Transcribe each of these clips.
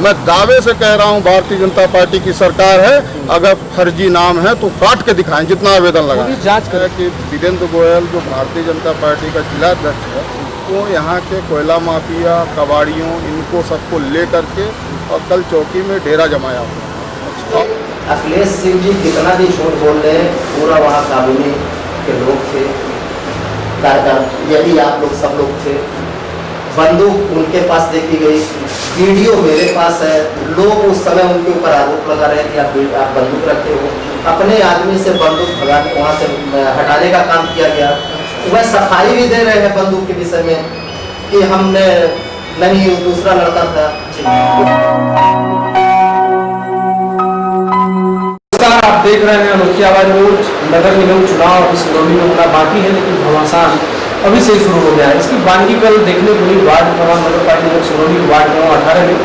मैं दावे से कह रहा हूं भारतीय जनता पार्टी की सरकार है, अगर फर्जी नाम है तो काट के दिखाएं, जितना आवेदन लगाएं। जांच करें कि वीरेंद्र गोयल जो भारतीय जनता पार्टी का जिला अध्यक्ष है, वो यहाँ के कोयला माफिया, कबाड़ियों, इनको सबको ले करके और कल चौकी में डेरा जमाया हुआ। अखिलेश सिंह जी कितना भी झूठ बोल रहे हैं, पूरा वहाँ काबीने के लोग थे, यदि आप लोग सब लोग थे, बंदूक उनके पास देखी गई, वीडियो मेरे पास है, लोग उस समय उनके ऊपर आरोप लगा रहे हैं कि आप बंदूक रखे हो, अपने आदमी से बंदूक भगा वहाँ से हटाने का काम किया गया। वह सफाई भी दे रहे हैं बंदूक के विषय में कि हमने नहीं, दूसरा लड़का था। आप देख रहे हैं अनोखी आवाज न्यूज। नगर निगम चुनाव अभी सिंगरौली में होना बाकी है, लेकिन घमासान अभी से ही शुरू हो गया है। इसकी बानगी कल देखने को मिली वार्ड क्रमांक नगर पालिका निगम सिंगरौली वार्ड क्रमांक 18 में,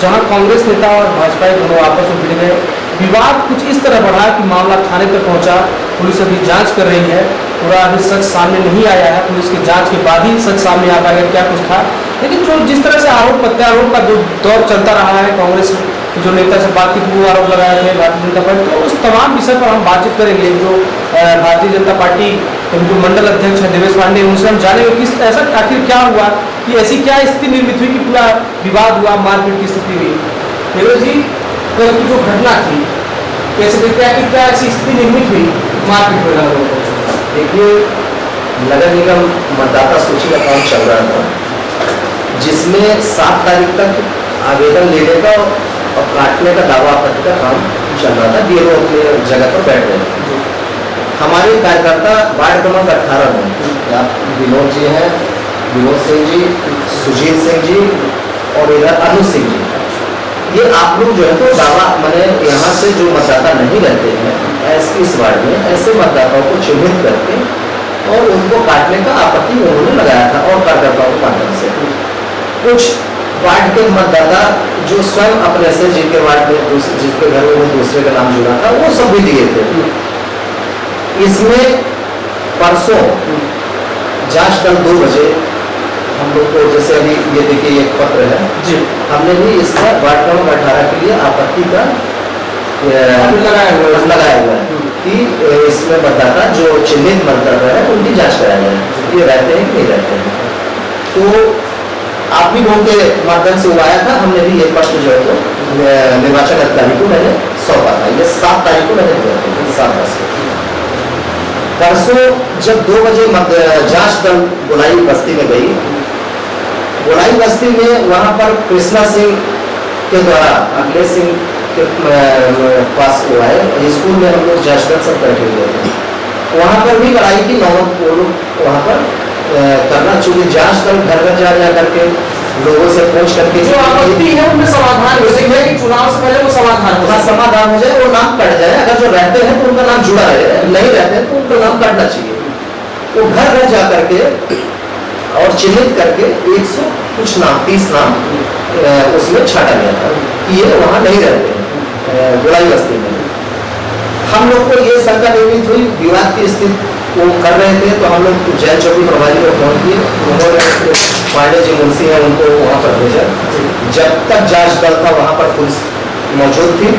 जहां कांग्रेस नेता और भाजपा दोनों आपस में भिड़ गए। विवाद कुछ इस तरह बढ़ा कि मामला थाने तक पहुंचा। पुलिस अभी जांच कर रही है, पूरा अभी सच सामने नहीं आया है। पुलिस की जांच के बाद ही सच सामने आ पाएगा क्या कुछ था। लेकिन जो जिस तरह से आरोप प्रत्यारोप का जो दौर चलता रहा है, कांग्रेस जो नेता से बात की वो आरोप लगाए थे भारतीय जनता पार्टी, तो उस तमाम विषय पर हम बातचीत करेंगे। जो भारतीय जनता पार्टी जो मंडल अध्यक्ष है देवेश पांडे, उनसे हम जानेंगे किस ऐसा आखिर क्या हुआ कि ऐसी क्या स्थिति निर्मित हुई कि पूरा विवाद हुआ, मारपीट की स्थिति हुई। देवेश जी, कल की जो घटना थी कैसे देखते हैं कि क्या ऐसी स्थिति निर्मित हुई, मारपीट हुआ लोगों को? देखिए, नगर निगम मतदाता सूची का काम चल रहा था, जिसमें 7 तारीख तक आवेदन लेने का और काटने का दावा आपत्ति का काम चल रहा था। ये लोग अपने जगह पर बैठ रहे थे। हमारे कार्यकर्ता वार्ड क्रमांक 18 में आप विनोद जी हैं, विनोद सिंह जी, सुजीत सिंह जी और इधर अनु सिंह जी, ये आप लोग जो है तो दावा मैंने यहाँ से जो मतदाता नहीं रहते हैं इस वार्ड में, ऐसे मतदाताओं को चिन्हित करके और उनको काटने का आपत्ति उन्होंने लगाया था। और कार्यकर्ताओं के माध्यम से कुछ वार्ड के मतदाता जो स्वयं अपने से जिनके वार्ड में जिसके घर में वो दूसरे का नाम जुड़ा था, वो सब भी दिए थे। इसमें परसों जांच कल 2 बजे हम लोग को, जैसे अभी ये देखिए एक पत्र है जी, हमने भी इसका वार्ड क्रमांक 18 के लिए आपत्ति का लगाया हुआ है कि इसमें मतदाता जो चिन्हित मतदाता है उनकी जांच कराया जाए, ये रहते हैं कि नहीं रहते हैं। तो आप भी लोगों के माध्यम से आया था, हमने भी ये पत्र जो है तो निर्वाचन अधिकारी को मैंने सौंपा था। ये 7 तारीख को मैंने दिया था, 7 से। परसों जब 2 बजे जांच दल गोलाई बस्ती में गई, गोलाई बस्ती में वहां पर कृष्णा सिंह के द्वारा अखिलेश सिंह के पास हुआ है, स्कूल में हम लोग जांच दल सब बैठे हुए थे। वहां पर भी लड़ाई की नौबत वो लोग वहां पर करना, चूंकि जांच दल घर घर जा करके लोगों से पूछ करके जो आपत्ति है उनमें समाधान हो सकता है कि चुनाव से पहले वो समाधान हो जाए, वो नाम कट जाए। अगर जो रहते हैं तो उनका नाम जुड़ा रहे, नहीं रहते हैं तो उनका नाम कटना चाहिए। तो घर घर जा करके और चिन्हित करके 100 कुछ नाम 30 नाम उसमें छाटा गया था कि ये वहाँ नहीं रहते गोलाई बस्ती में। हम लोग को ये शंका निर्मित हुई, विवाद की स्थिति वो कर रहे थे, तो हम लोग जैन चौकी प्रभारी को फोन किए, उन्होंने पांडे जी मुंशी हैं उनको वहाँ पर भेजा। जब तक जांच दल था वहाँ पर पुलिस मौजूद थी,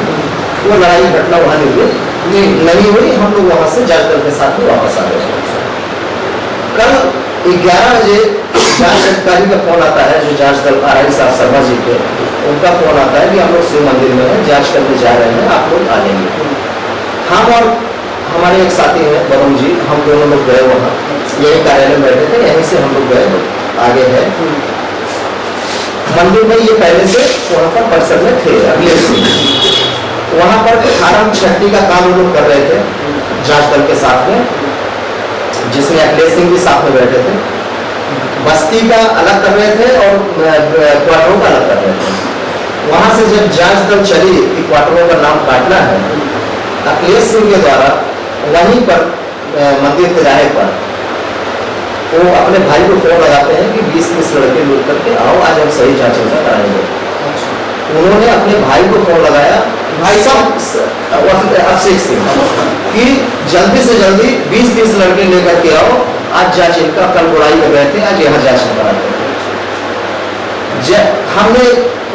वो लड़ाई घटना वहाँ नहीं हुई। हम लोग वहाँ से जांच दल के साथ में वापस आ गए। कल 11 बजे जांच अधिकारी का फोन आता है, जो जांच दल RI साहब शर्मा जी के, उनका फोन आता है कि हम लोग शिव मंदिर में हैं, जांच करने जा रहे हैं, आप लोग आ जाएंगे। हम और हमारे एक साथी हैं वरुण जी, हम दोनों लोग गए वहाँ, यही कार्यालय में बैठे थे, यहीं से हम लोग गए। आगे है मंदिर में, ये पहले से वहाँ पर परिसर में थे अगले से। वहाँ पर 18 छठी का काम हम लोग कर रहे थे जांच दल के साथ में, जिसमें अखिलेश सिंह भी साथ में बैठे थे। बस्ती का अलग कर रहे थे और क्वार्टरों का अलग कर रहे थे। वहाँ से जब जांच दल चली कि क्वार्टरों का नाम काटना है, अखिलेश सिंह के द्वारा वहीं पर मंदिर तिराहे पर वो अपने भाई को फोन लगाते हैं कि 20-30 लड़के मिल करके आओ, आज हम सही जांच कराएंगे। उन्होंने अपने भाई को फोन लगाया, भाई साहब अभिषेक सिंह, कि जल्दी से जल्दी 20-30 लड़के लेकर के आओ, आज जांच इनका, कल बुराई में गए थे, आज यहाँ जांच कराते हैं। हमने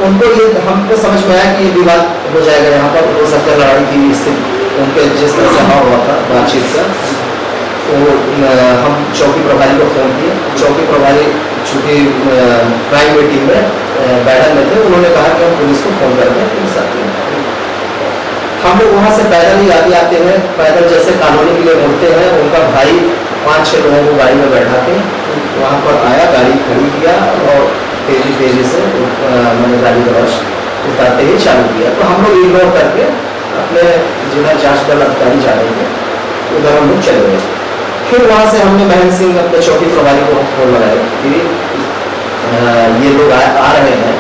उनको ये हमको समझ में आया कि ये विवाद हो जाएगा यहाँ पर, हो सकता है लड़ाई की स्थिति उनके जिस तरह से हुआ था बातचीत का। तो हम चौकी प्रभारी को फ़ोन किए। चौकी प्रभारी चूँकि क्राइम मीटिंग में बैठक में थे, उन्होंने कहा कि हम पुलिस को फ़ोन करके पुलिस आती है। हम लोग वहाँ से पैदल ही आगे आते हैं, पैदल जैसे कॉलोनी के लिए मुड़ते हैं, उनका भाई 5-6 लोगों को गाड़ी में बैठा के वहाँ पर आया, गाड़ी खड़ी किया और तेज़ी से मैंने गाड़ी का रश उतारते ही चालू किया। तो हम लोग इग्नोर करके अपने जिधर जांच दल अधिकारी जा रहे थे उधर हम लोग चले गए। फिर वहाँ से हमने महेंद्र सिंह अपने चौकी प्रभारी को फोन लगाया कि ये लोग आ रहे हैं,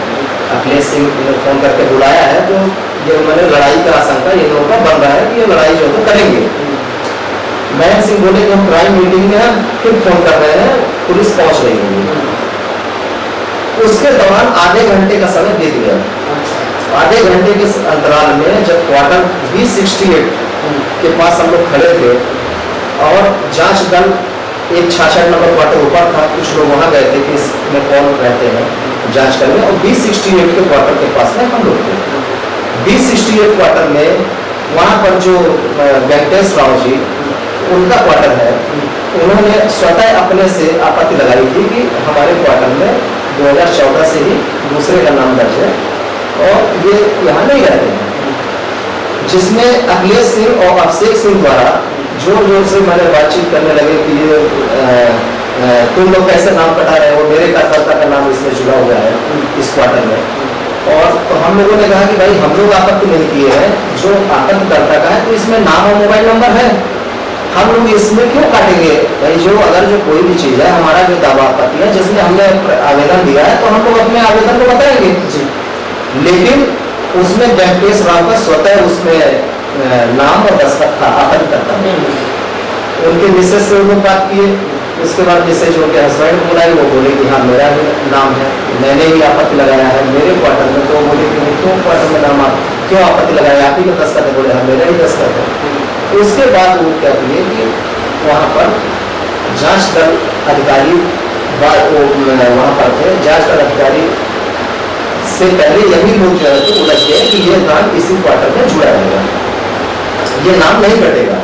अखिलेश सिंह ने फ़ोन करके बुलाया है, तो ये मैंने लड़ाई का आशंका ये लोगों का बन रहा है कि ये लड़ाई जो है करेंगे। महेंद्र सिंह बोले कि हम क्राइम मीटिंग में हैं, फिर फ़ोन कर रहे हैं, पुलिस पहुँच रही है। उसके दौरान आधे घंटे का समय बीत गया। आधे घंटे के अंतराल में जब क्वार्टर B68 के पास हम लोग खड़े थे और जांच दल एक 66 नंबर क्वार्टर ऊपर था, कुछ लोग वहाँ गए थे कि इसमें कौन रहते हैं जांच करने, और B68 के क्वार्टर के पास में हम लोग थे। B68 क्वार्टर में वहाँ पर जो वेंकटेश राव जी उनका क्वार्टर है, उन्होंने स्वतः अपने से आपत्ति लगाई थी कि हमारे क्वार्टर में 2014 से ही दूसरे का नाम दर्ज है और ये यहाँ नहीं रहते हैं, जिसमें अखिलेश सिंह और अभिषेक सिंह द्वारा जोर जोर से मैंने बातचीत करने लगे कि ये तुम लोग कैसे नाम कटा रहे हो, मेरे कार्यकर्ता का नाम इसमें जुड़ा हुआ है इस क्वार्टर में। और तो हम लोगों ने कहा कि भाई हम लोग आपत्ति नहीं किए हैं, जो आपत्तिकर्ता का है तो इसमें नाम और मोबाइल नंबर है, हम लोग इसमें क्यों काटेंगे भाई। जो अगर जो कोई भी चीज़ है, हमारा जो दावा आपत्ति है जिसमें हमने आवेदन दिया है, तो हम लोग अपने आवेदन को बताएंगे जी। लेकिन उसमें वेंकटेश राव का स्वतः उसमें नाम और दस्तखत था आपत्तिकर्ता में। उनके मिसेज से लोग बात किए, उसके बाद मिसेज उनके हस्बैंड बुलाए, वो बोले कि हाँ मेरा भी नाम है, मैंने ही आपत्ति लगाया है मेरे क्वार्टर में। तो बोले कि क्यों क्वार्टर में नाम, आप क्यों आपत्ति लगाया, आप ही का दस्तखत है। बोले हाँ मेरा ही दस्तखत है। उसके बाद वो क्या किए कि वहाँ पर जांच दल अधिकारी वहाँ पर थे, जांच दल अधिकारी से पहले यही लोग जो है तो उलझ गए कि ये नाम इसी क्वार्टर में जुड़ा रहेगा, ये नाम नहीं कटेगा।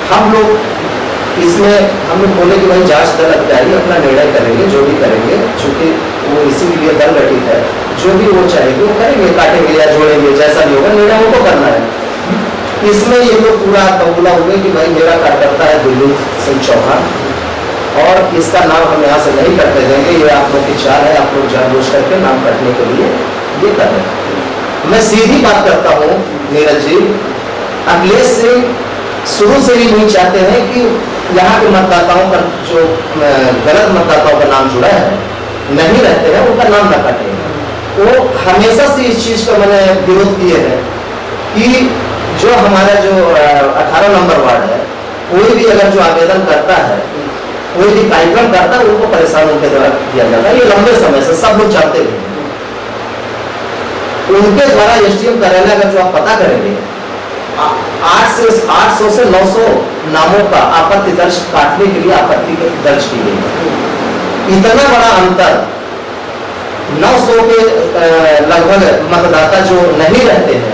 हम लोग इसमें हम लोग बोले कि भाई जांच दल अधिकारी अपना निर्णय करेंगे, जो भी करेंगे, चूंकि वो इसी के लिए दल गठित है, जो भी वो चाहेंगे वो करेंगे, काटेंगे या जोड़ेंगे, जैसा भी होगा निर्णय उनको करना है। इसमें ये लोग पूरा कबूला हुए कि भाई मेरा कार्यकर्ता है दिल्ली सिंह चौहान और इसका नाम हम यहाँ से नहीं करते देंगे, ये आप लोग की चाल है, आप लोग जानबूझ करके नाम कटने के लिए ये कर रहे हैं। मैं सीधी बात करता हूँ नीरज जी, अखिलेश सिंह शुरू से ही नहीं चाहते हैं कि यहाँ के मतदाताओं का जो गलत मतदाताओं का नाम जुड़ा है नहीं रहते हैं उनका नाम न कटे। वो हमेशा से इस चीज़ का मैंने विरोध किए हैं कि जो हमारा जो 18 नंबर वार्ड है, कोई भी अगर जो आवेदन करता है, कोई भी कार्यक्रम करता है, उनको परेशान उनके द्वारा किया जाता है। ये लंबे समय से सब लोग जानते हैं। उनके द्वारा एसडीएम कार्यालय अगर जो आप पता करेंगे 800 से 900 नामों का आपत्ति दर्ज काटने के लिए आपत्ति दर्ज की गई है। इतना बड़ा अंतर, 900 के लगभग मतदाता जो नहीं रहते हैं,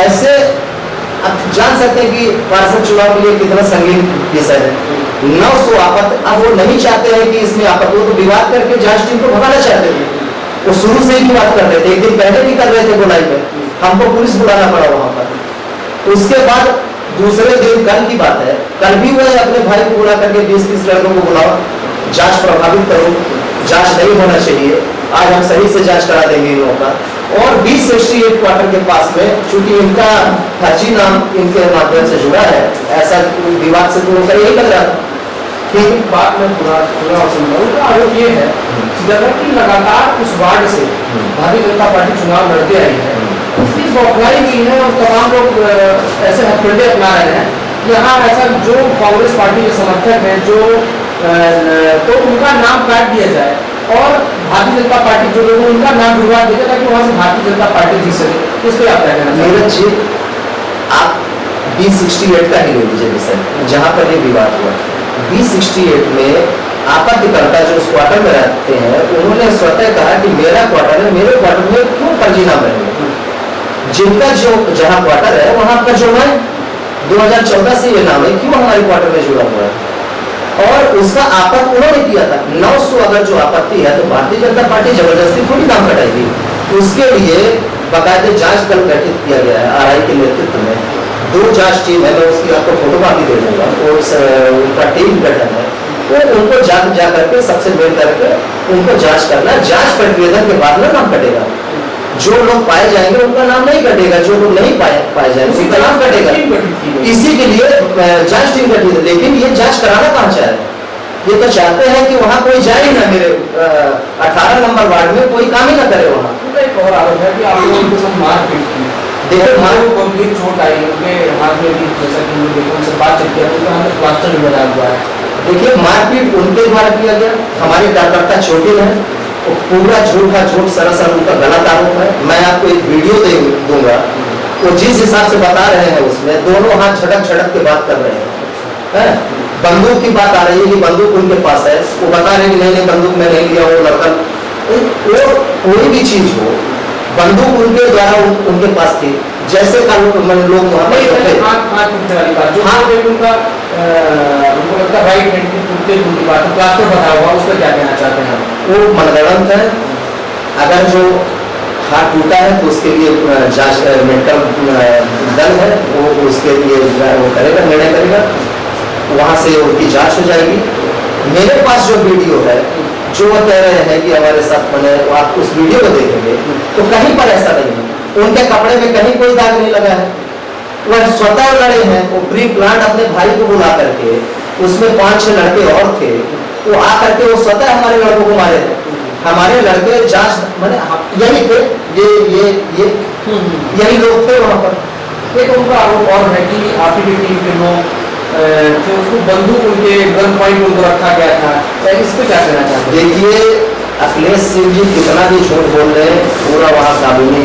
ऐसे आप जान सकते हैं कि पार्षद चुनाव के लिए कितना संगीन विषय है। 900 आपत्ति, अब वो नहीं चाहते हैं कि इसमें आपत्ति, तो विवाद करके जांच टीम को भगाना चाहते थे। वो शुरू से ही बात करते थे, एक दिन पहले भी कर रहे थे बुलाई में, हमको पुलिस बुलाना पड़ा वहां पर। उसके बाद दूसरे दिन, कल की बात है, कल भी वो अपने भाई को बुला करके 20-30 लड़कों को बुलाओ, जांच प्रभावित करो, जांच नहीं होना चाहिए, आज हम सही से जांच करा देंगे इन लोगों का। और B68 क्वार्टर के पास में, चूंकि इनका फर्जी नाम इनके माध्यम से जुड़ा है, ऐसा विवाद से तो उनका यही लग रहा था। ठीक बात में पूरा सुना और समझा। उनका आरोप ये है कि लगातार उस वार्ड से भारतीय जनता पार्टी चुनाव लड़ते आई है, इसकी बौखलाई की है और तमाम लोग ऐसे हथकंडे अपना रहे हैं कि यहाँ ऐसा जो कांग्रेस पार्टी के समर्थक हैं जो तो उनका नाम काट दिया जाए और भारतीय जनता पार्टी जो लोग उनका नाम जुड़वा दिया जाए ताकि वहाँ से भारतीय जनता पार्टी जीत सके। इस पर आप क्या कहना चाहिए? आप B68 का ही ले लीजिए विषय, जहाँ पर ये विवाद हुआ। B68 में आपत्तिकर्ता जो उस क्वार्टर में रहते हैं उन्होंने स्वतः कहा कि मेरा क्वार्टर है, मेरे क्वार्टर में क्यों फर्जी नाम रहेंगे, जिनका जो जहाँ क्वार्टर है वहाँ का जो है 2014 से ये नाम है, क्यों हमारे क्वार्टर में जुड़ा हुआ है। और उसका आपत्ति उन्होंने किया था 900 अगर जो आपत्ति है तो भारतीय जनता पार्टी जबरदस्ती थोड़ी नाम कटाएगी। उसके लिए बाकायदे जांच दल गठित किया गया है आरआई के नेतृत्व में, 2 जांच टीम है, मैं उसकी आपको फोटो कॉपी दे दूंगा, उनका टीम गठन है, वो उनको जा करके सबसे मेल करके उनको जांच करना है। जांच प्रतिवेदन के बाद में नाम कटेगा, जो लोग पाए जाएंगे उनका नाम नहीं कटेगा, जो लोग नहीं पाए जाएंगे उनका नाम कटेगा। इसी के लिए जांच टीम गठित है। लेकिन ये जांच कराना कहाँ चाह रहे हैं, ये तो चाहते हैं कि वहाँ कोई जाए ही ना, मेरे 18 नंबर वार्ड में कोई काम ही ना करे वहाँ। एक और आरोप है कि आप लोगों के साथ मारपीट की, देखो मार को गंभीर चोट आई, उनके हाथ में भी, जैसा कि उनसे बातचीत किया तो उनका हाथ प्लास्टर भी बना हुआ है। देखिए मारपीट उनके द्वारा किया गया, हमारे कार्यकर्ता छोटे हैं, वो पूरा झूठ सरासर उनका गलत आरोप है। मैं आपको एक वीडियो दे दूंगा, वो जिस हिसाब से बता रहे हैं उसमें दोनों हाथ झटक के बात कर रहे हैं। बंदूक की बात आ रही है कि बंदूक उनके पास है, वो बता रहे हैं कि नहीं बंदूक मैं नहीं लिया, वो लड़का वो कोई भी चीज हो, बंदूक उनके द्वारा उनके पास थी, जैसे लोग वहाँ पर उनको लगता राइट हैंड की टूटते टूटी बात प्लास्टर बता हुआ, उस पर क्या कहना चाहते हैं? वो मनगढ़ंत है। अगर जो हाथ टूटा है तो उसके लिए जांच मेडिकल दल है, वो उसके लिए वो करेगा, निर्णय करेगा, वहाँ से उनकी जांच हो जाएगी। मेरे पास जो वीडियो है जो वो कह रहे हैं कि हमारे साथ बने, आप उस वीडियो को देखेंगे तो कहीं पर ऐसा नहीं है, उनके कपड़े में कहीं कोई दाग नहीं लगा है, वह स्वतः लड़े हैं। वो प्री प्लान अपने भाई को बुला करके, उसमें 5-6 लड़के और थे, वो आ करके वो स्वतः हमारे लड़कों को मारे थे। हमारे लड़के जांच मैंने यही थे, ये यही लोग थे वहाँ पर। एक उनका आरोप और है कि आपकी टीम के लोग थे, उसको बंदूक उनके गन पॉइंट उनको रखा गया था, इस पर क्या कहना चाहते हैं? देखिए अखिलेश सिंह जी कितना भी झूठ बोल रहे हैं, पूरा वहाँ काबिने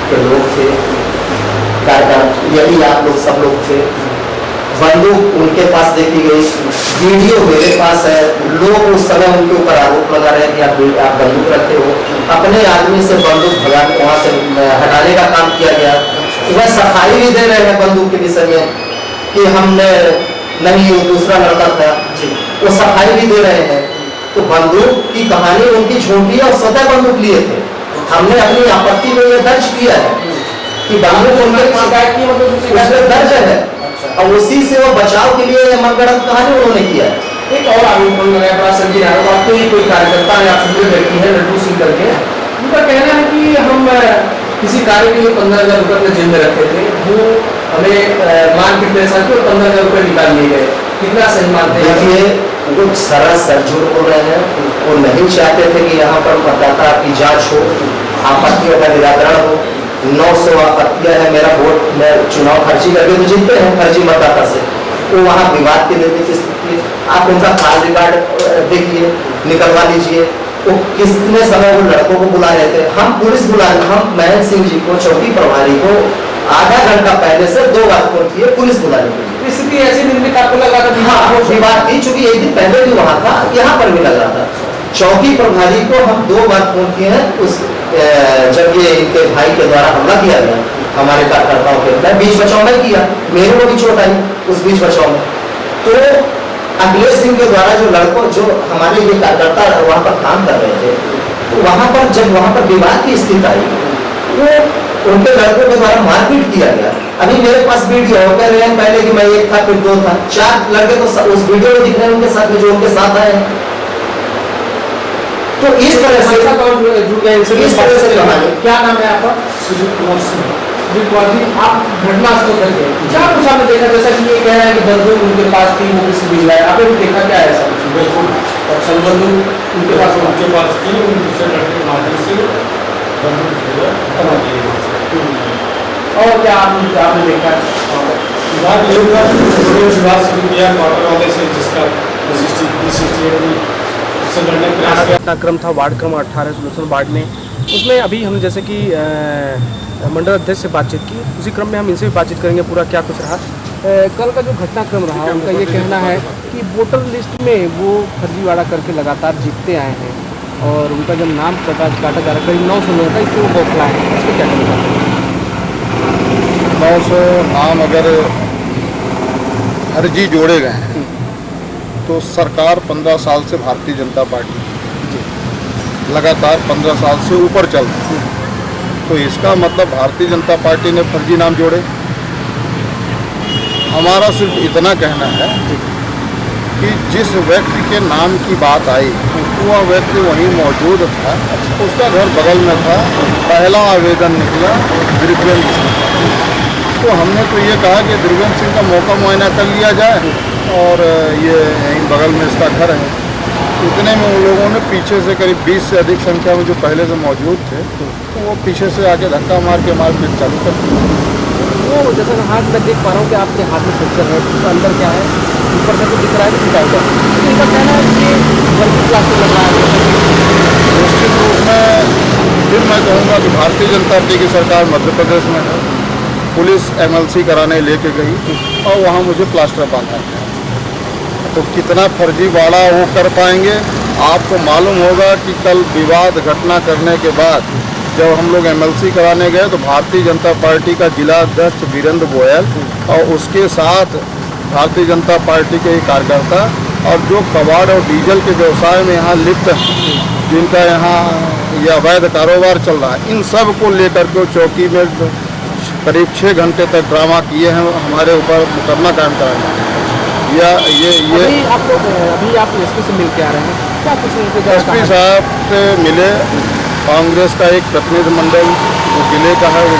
के लोग थे, यही आप लोग सब लोग थे। बंदूक उनके पास देखी गई, वीडियो मेरे पास है, लोग उस समय उनके ऊपर आरोप लगा रहे हैं कि आप बंदूक रखते हो, अपने आदमी से बंदूक भगा वहाँ से हटाने का काम किया गया। वह सफाई भी दे रहे हैं बंदूक के विषय में कि हमने नहीं, दूसरा लड़का था, वो सफाई भी दे रहे हैं। तो बंदूक की कहानी उनकी झूठी और स्वतः बंदूक लिए थे। हमने अपनी आपत्ति में ये दर्ज किया है कि बंदूक उनके शिकायत की, मतलब उसमें दर्ज है, और उसी से वो बचाव के लिए मनगढ़ंत कहानी उन्होंने किया है। एक और आरोप लगाया बड़ा संगीन आरोप, आपके ही कोई कार्यकर्ता है, आप संजय व्यक्ति है, लड्डू सिंह करके, उनका कहना है कि हम किसी कार्य के लिए 15,000 रुपये अपने जेब में रखे थे, वो हमें मान के पैसा और 15,000 रुपये निकाल लिए गए, कितना सही मानते हैं? देखिए वो सरासर झूठ बोल रहे हैं, वो नहीं चाहते थे कि यहाँ पर मतदाता की जांच हो, आपत्तियों का निराकरण हो। 900 आपत्तियां है, मेरा वोट मैं चुनाव फर्जी करके तो जीतते हैं फर्जी मतदाता से, वो वहाँ विवाद की स्थिति, आप उनका कॉल रिकॉर्ड देखिए, निकलवा लीजिए, वो कितने समय वो लड़कों को बुला रहे थे। हम पुलिस बुला रहे, हम महेंद्र सिंह जी को, चौकी प्रभारी को आधा घंटा पहले से 2 बार फोन किए पुलिस बुलाने के लिए। स्थिति ऐसी निर्मित आपको लगा था? हाँ, वो विवाद थी, चूंकि एक दिन पहले भी वहाँ था, यहाँ पर भी लग रहा था। चौकी प्रभारी को हम 2 बार फोन किए हैं, उस जब ये इनके भाई के द्वारा हमला किया गया हमारे कार्यकर्ताओं के, मैं बीच बचाव में किया, मेरे को भी चोट आई उस बीच बचाव में। तो अखिलेश सिंह के द्वारा जो लड़कों, जो हमारे ये कार्यकर्ता वहाँ पर काम कर रहे थे, तो वहाँ पर जब वहाँ पर विवाद की स्थिति आई, वो उनके लड़कों के द्वारा मारपीट किया गया। अभी मेरे पास वीडियो कह रहे हैं पहले कि मैं 1 था, फिर 2 था, 4 लड़के तो उस वीडियो में दिख रहे हैं उनके साथ में, जो उनके साथ आए हैं। तो इस तरह से जुड़ गए, इस तरह से कहानी। क्या नाम है आपका? सुजीत कुमार जी, आप घटनास्थल पर गए, क्या कुछ आपने देखा? जैसा कि ये कह रहे हैं कि बंदूक उनके पास थी, वो किसी भिजवा है, आपने भी देखा क्या है ऐसा? बिल्कुल, अच्छा, बंदूक उनके पास थी, दूसरे लड़के के माध्यम से और क्या आपने देखा? विवाद ये हुआ, विवाद शुरू किया क्वार्टर वाले से, जिसका उससे लड़ने का प्रयास किया। घटनाक्रम था वार्ड क्रम 18 सुलूसन वार्ड में, उसमें अभी हम जैसे कि मंडल अध्यक्ष से बातचीत की, उसी क्रम में हम इनसे भी बातचीत करेंगे, पूरा क्या कुछ रहा। कल का जो घटनाक्रम रहा उनका ये कहना है कि वोटर लिस्ट में वो फर्जीवाड़ा करके लगातार जीतते आए हैं और उनका जब नाम काटा जा रहा है करीब 900 लोगों का, इसको वो बौखला है। इसको क्या कहना चाहते हैं? 900 नाम अगर फर्जी जोड़े गए हैं तो सरकार 15 साल से भारतीय जनता पार्टी लगातार 15 साल से ऊपर चल रही है, तो इसका मतलब भारतीय जनता पार्टी ने फर्जी नाम जोड़े। हमारा सिर्फ इतना कहना है कि जिस व्यक्ति के नाम की बात आई वह व्यक्ति वहीं मौजूद था, उसका घर बगल में था, पहला आवेदन निकला द्रिवेंद्र सिंह का। तो हमने तो ये कहा कि द्रिवेंद्र सिंह का मौका मुआयना कर लिया जाए और ये यहीं बगल में इसका घर है। इतने में उन लोगों ने पीछे से करीब 20 से अधिक संख्या में जो पहले से मौजूद थे तो वो पीछे से आके धक्का मार के मारपीट चालू कर दी। वो जैसा हाथ में देख पा रहा हूँ कि आपके हाथ में फ्रैक्चर है, तो अंदर क्या है, ऊपर से तो दिख रहा है कि टूटा हुआ है। तो इनका कहना है कि वर्किंग क्लास में लग रहा है। निश्चित रूप में फिर मैं कहूँगा कि भारतीय जनता पार्टी की सरकार मध्य प्रदेश में है, पुलिस MLC कराने लेके गई और वहाँ मुझे प्लास्टर बांधा गया। तो कितना फर्जीवाड़ा वो कर पाएंगे? आपको मालूम होगा कि कल विवाद घटना करने के बाद जब हम लोग MLC कराने गए तो भारतीय जनता पार्टी का जिला अध्यक्ष वीरेंद्र गोयल और उसके साथ भारतीय जनता पार्टी के कार्यकर्ता और जो कबाड़ और डीजल के व्यवसाय में यहाँ लिप्त हैं, जिनका यहाँ ये अवैध कारोबार चल रहा है, इन सब को लेकर के चौकी में करीब 6 घंटे तक ड्रामा किए हैं, हमारे ऊपर मुकदमा कायम कराया। या ये अभी आप एसपी से मिल के आ रहे हैं, क्या कुछ उनके एसपी साहब से मिले, कांग्रेस का एक प्रतिनिधिमंडल जो जिले का है वो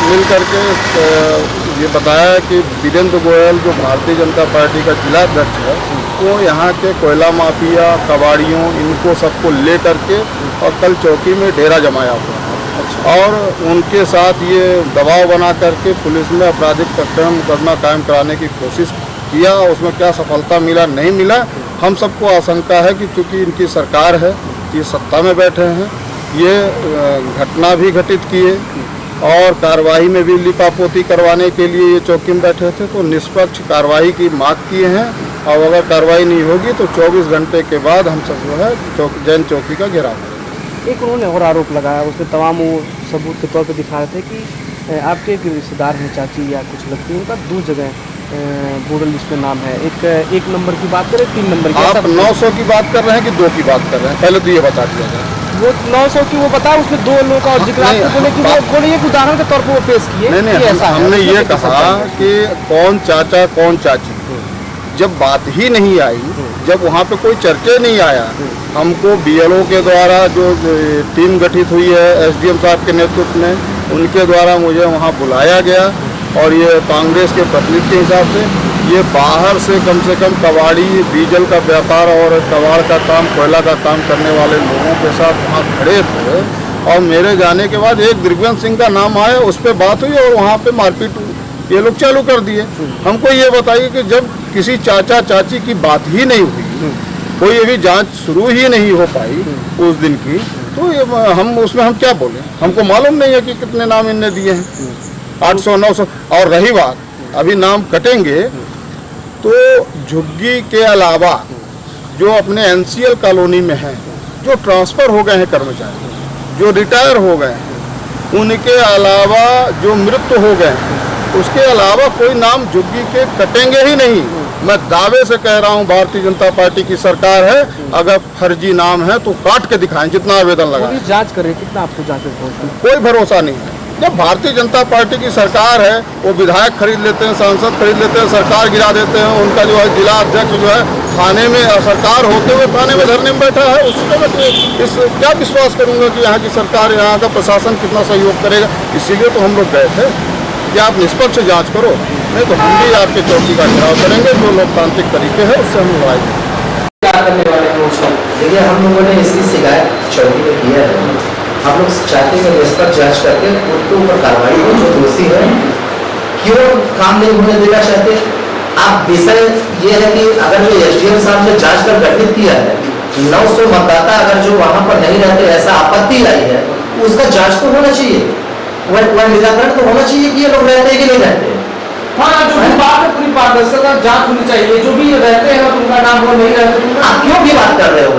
मिल करके ये बताया कि वीरेंद्र गोयल जो भारतीय जनता पार्टी का जिला अध्यक्ष है वो यहाँ के कोयला माफिया, कबाड़ियों, इनको सबको ले करके और कल चौकी में डेरा जमाया हुआ है और उनके साथ ये दबाव बना करके पुलिस में आपराधिक प्रकरण मुकदमा कायम कराने की कोशिश किया। उसमें क्या सफलता मिला नहीं मिला, हम सबको आशंका है कि चूँकि इनकी सरकार है, ये सत्ता में बैठे हैं, ये घटना भी घटित किए और कार्रवाई में भी लिपापोती करवाने के लिए ये चौकी में बैठे थे, तो निष्पक्ष कार्रवाई की मांग किए हैं और अगर कार्रवाई नहीं होगी तो 24 घंटे के बाद हम सब जो है जैन चौकी का घेराव करेंगे। एक उन्होंने और आरोप लगाया, उसमें तमाम वो सबूत के तौर पर दिखा रहे थे कि आपके एक रिश्तेदार हैं, चाची या कुछ लगती है, उनका 2 जगह वोटर लिस्ट में नाम है। एक नंबर की बात करें, 3 नंबर की। आप 900 की बात कर रहे हैं कि 2 की बात कर रहे हैं? पहले तो ये बता दिया जाए। वो 900 की वो बताया, उसमें 2 लोगों का और जिक्र आपको बोले कि वो बोले एक उदाहरण के तौर पर वो पेश किए। नहीं, हमने ये कहा कि कौन चाचा कौन चाची, जब बात ही नहीं आई, जब वहाँ पे कोई चर्चा नहीं आया, हमको BLO के द्वारा जो टीम गठित हुई है SDM साहब के नेतृत्व में, उनके द्वारा मुझे वहाँ बुलाया गया और ये कांग्रेस के प्रतिनिधि के हिसाब से ये बाहर से कम कबाड़ी, डीजल का व्यापार और कबाड़ का काम, कोयला का काम करने वाले लोगों के साथ वहाँ खड़े थे और मेरे जाने के बाद एक द्रिवेंद्र सिंह का नाम आया, उस पर बात हुई और वहाँ पे मारपीट ये लोग चालू कर दिए। हमको ये बताइए कि जब किसी चाचा चाची की बात ही नहीं हुई, कोई अभी जांच शुरू ही नहीं हो पाई उस दिन की, तो हम उसमें हम क्या बोले? हमको मालूम नहीं है कि कितने नाम इनने दिए हैं, 800 900। और रही बात अभी नाम कटेंगे तो झुग्गी के अलावा जो अपने NCL कॉलोनी में हैं, जो ट्रांसफ़र हो गए हैं कर्मचारी, जो रिटायर हो गए हैं, उनके अलावा जो मृत्यु हो गए हैं, उसके अलावा कोई नाम झुग्गी के कटेंगे ही नहीं। मैं दावे से कह रहा हूं, भारतीय जनता पार्टी की सरकार है, अगर फर्जी नाम है तो काट के दिखाएं जितना आवेदन लगा। जांच करें, कितना आपको जांच रिपोर्ट? कोई भरोसा नहीं है। जब भारतीय जनता पार्टी की सरकार है, वो विधायक खरीद लेते हैं, सांसद खरीद लेते हैं, सरकार गिरा देते हैं, उनका जो है जिला अध्यक्ष जो है थाने में, सरकार होते हुए थाने में धरने में बैठा है, उसको मैं इस क्या विश्वास करूंगा कि यहाँ की सरकार, यहाँ का प्रशासन कितना सहयोग करेगा। इसीलिए तो हम लोग गए थे कि आप निष्पक्ष जांच करो, नहीं तो हम भी आपके चौकी का घेराव करेंगे। जो लोकतांत्रिक तरीके हैं उससे हम लड़ाई देखिए, हम लोगों ने इसकी शिकायत चौकी में किया है। हम लोग चाहते हैं निष्पक्ष जांच करके उनके ऊपर कार्रवाई हो, जो दोषी है। क्यों काम नहीं होने देना चाहते आप? विषय ये है कि अगर जो SDM साहब ने जांच कर गठित किया है, 900 मतदाता अगर जो वहां पर नहीं रहते, ऐसा आपत्ति आई है, उसका जांच तो होना चाहिए, वह निराकरण तो होना चाहिए कि ये लोग रहते हैं कि नहीं रहते। हाँ, जो भी बात है पूरी पारदर्शिता जांच होनी चाहिए, जो भी रहते हैं उनका नाम हो, नहीं रहते तो उनका आप क्यों भी बात कर रहे हो?